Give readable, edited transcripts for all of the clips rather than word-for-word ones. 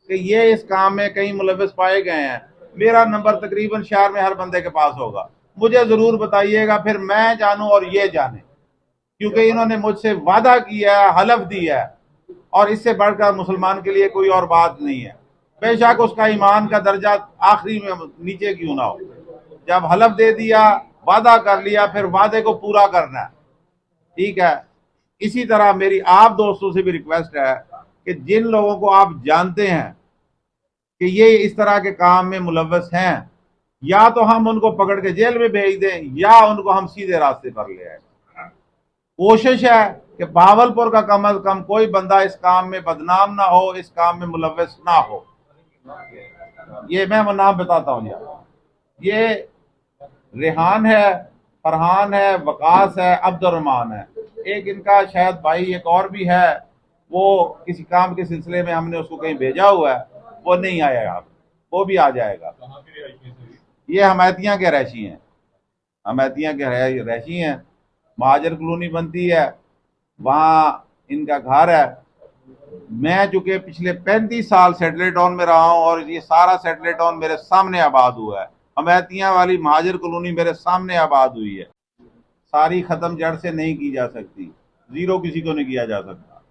कि ये इस काम में कहीं मुलविस पाए गए हैं, मेरा नंबर तकरीबन शहर में हर बंदे के पास होगा। मुझे जरूर बताइएगा, फिर मैं जानूं और ये जाने, क्योंकि इन्होंने मुझसे वादा किया है, हलफ दिया है, और इससे बढ़कर मुसलमान के लिए कोई और बात नहीं है। बेशक उसका ईमान का दर्जा आखिरी में नीचे क्यों ना हो, जब हलफ दे दिया, वादा कर लिया, फिर वादे को पूरा करना है। ठीक है। इसी तरह मेरी आप दोस्तों से भी रिक्वेस्ट है कि जिन लोगों को आप जानते हैं कि ये इस तरह के काम में मुलव्वस हैं, या तो हम उनको पकड़ के जेल में भेज दें या उनको हम सीधे रास्ते पर ले आए। कोशिश है कि भावलपुर का कम अज कम कोई बंदा इस काम में बदनाम ना हो, इस काम में मुलव्वस ना हो। ये मैं नाम बताता हूँ यार, ये रेहान है, फरहान है, वकास है, अब्दुर्रहमान है, एक इनका शायद भाई एक और भी है, वो किसी काम के सिलसिले में हमने उसको कहीं भेजा हुआ है, वो नहीं आएगा, वो भी आ जाएगा। ये हमायतियाँ के रहशी हैं, हमायतियाँ के रहशी हैं। महाजर कॉलोनी बनती है, वहाँ इनका घर है। मैं चूंकि पिछले 35 साल सेटेलाइट टाउन में रहा हूँ और ये सारा सेटेलाइट टाउन मेरे सामने आबाद हुआ है। हमायतियाँ वाली महाजर कॉलोनी मेरे सामने आबाद हुई है। सारी खत्म जड़ से नहीं की जा सकती, जीरो किसी को नहीं किया जा सकता।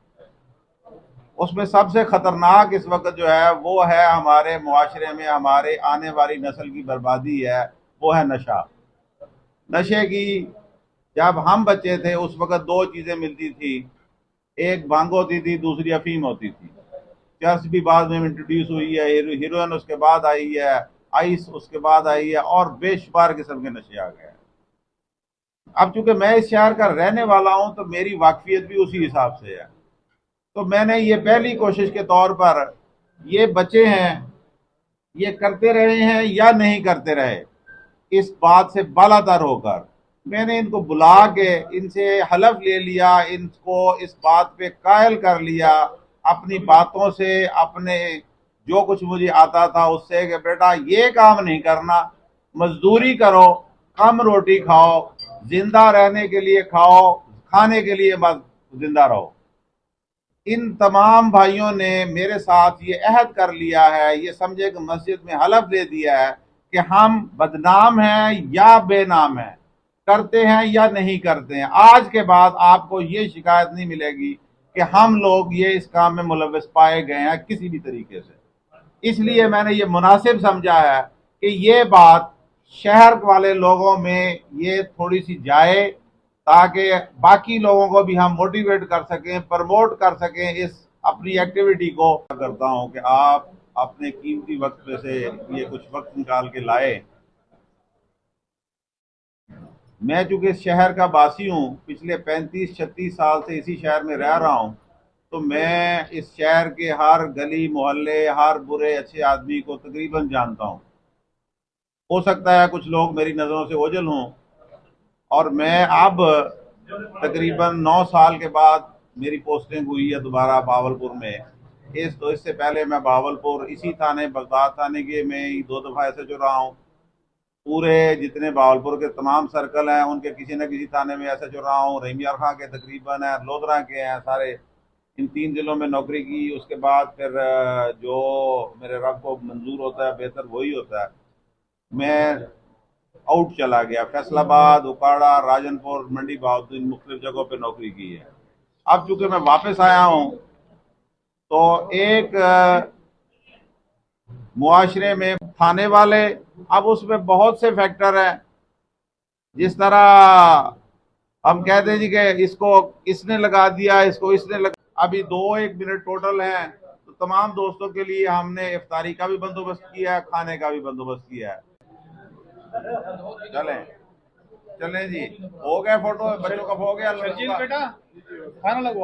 उसमें सबसे खतरनाक इस वक्त जो है वो है हमारे मुआशरे में हमारे आने वाली नस्ल की बर्बादी है, वो है नशा। नशे की, जब हम बच्चे थे उस वक्त दो चीजें मिलती थी, एक भांग होती थी, दूसरी अफीम होती थी। चर्च भी बाद में इंट्रोड्यूस हुई है, हीरोइन उसके बाद आई है, आइस उसके बाद आई है, और बेशुमार किस्म के नशे आ गए। अब चूंकि मैं इस शहर का रहने वाला हूं तो मेरी वाकफियत भी उसी हिसाब से है। तो मैंने ये पहली कोशिश के तौर पर, ये बच्चे हैं, ये करते रहे हैं या नहीं करते रहे, इस बात से बालातर होकर मैंने इनको बुला के इनसे हलफ ले लिया, इनको इस बात पे कायल कर लिया अपनी बातों से, अपने जो कुछ मुझे आता था उससे, कि बेटा ये काम नहीं करना, मजदूरी करो, कम रोटी खाओ, जिंदा रहने के लिए खाओ, खाने के लिए बस जिंदा रहो। इन तमाम भाइयों ने मेरे साथ ये अहद कर लिया है, ये समझे कि मस्जिद में हलफ दे दिया है कि हम बदनाम हैं या बेनाम हैं, करते हैं या नहीं करते हैं। आज के बाद आपको ये शिकायत नहीं मिलेगी कि हम लोग ये इस काम में मुलव्वस पाए गए हैं किसी भी तरीके से। इसलिए मैंने ये मुनासिब समझा है कि ये बात शहर वाले लोगों में ये थोड़ी सी जाए, ताकि बाकी लोगों को भी हम मोटिवेट कर सकें, प्रमोट कर सकें इस अपनी एक्टिविटी को। करता हूं कि आप अपने कीमती वक्त में से ये कुछ वक्त निकाल के लाए। मैं चूंकि इस शहर का बासी हूँ, पिछले 35-36 साल से इसी शहर में रह रहा हूँ, तो मैं इस शहर के हर गली मोहल्ले, हर बुरे अच्छे आदमी को तकरीबन जानता हूँ। हो सकता है कुछ लोग मेरी नज़रों से ओझल हों, और मैं अब तकरीबन 9 साल के बाद मेरी पोस्टिंग हुई है दोबारा बावलपुर में। इससे पहले मैं बावलपुर इसी थाने, बगदाद थाने के में 2 दफ़ा ऐसे जो रहा हूँ। पूरे जितने बावलपुर के तमाम सर्कल हैं उनके किसी न किसी थाने में ऐसे जो रहा हूँ। रहीम यार खां के तकरीबन है, लोधरा के हैं, सारे इन 3 जिलों में नौकरी की। उसके बाद फिर जो मेरे रब को मंजूर होता है बेहतर वही होता है। मैं आउट चला गया, फैसलाबाद, उकाड़ा, राजनपुर, मंडी बहाउद्दीन, मुख्तलिफ जगहों पे नौकरी की है। अब चूंकि मैं वापस आया हूँ, तो एक मुआशरे में थाने वाले, अब उसमें बहुत से फैक्टर हैं। जिस तरह हम कहते हैं जी कि इसको इसने लगा दिया, इसको इसने लगा। अभी 2-1 मिनट टोटल हैं, तो तमाम दोस्तों के लिए हमने इफ्तारी का भी बंदोबस्त किया है, खाने का भी बंदोबस्त किया है। चलें, चलें जी, हो गया फोटो, बच्चों का हो गया। बेटा खाना लगवा।